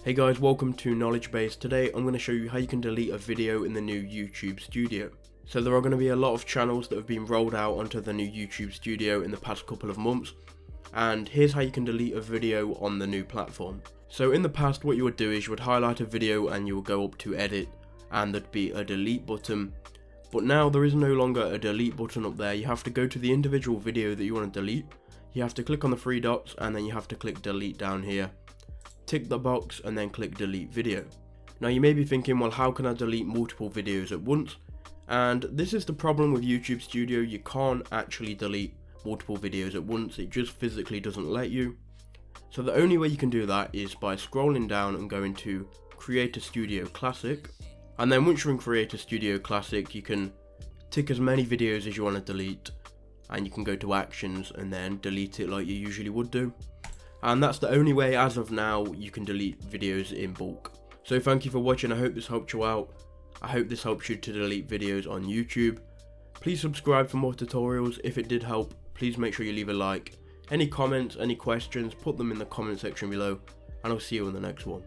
Hey guys, welcome to Knowledge Base. Today I'm going to show you how you can delete a video in the new YouTube Studio. So there are going to be a lot of channels that have been rolled out onto the new YouTube Studio in the past couple of months, and here's how you can delete a video on the new platform. So in the past what you would do is you would highlight a video and you would go up to edit and there'd be a delete button, but now there is no longer a delete button up there. You have to go to the individual video that you want to delete, you have to click on the three dots and then you have to click delete down here. Tick the box and then click delete video. Now you may be thinking, well, how can I delete multiple videos at once? And this is the problem with YouTube Studio. You can't actually delete multiple videos at once, it just physically doesn't let you. So the only way you can do that is by scrolling down and going to Creator Studio Classic, and then once you're in Creator Studio Classic you can tick as many videos as you want to delete and you can go to actions and then delete it like you usually would do. And that's the only way as of now you can delete videos in bulk. So thank you for watching, I hope this helped you out. I hope this helps you to delete videos on YouTube. Please subscribe for more tutorials. If it did help, please make sure you leave a like. Any comments, any questions, put them in the comment section below, and I'll see you in the next one.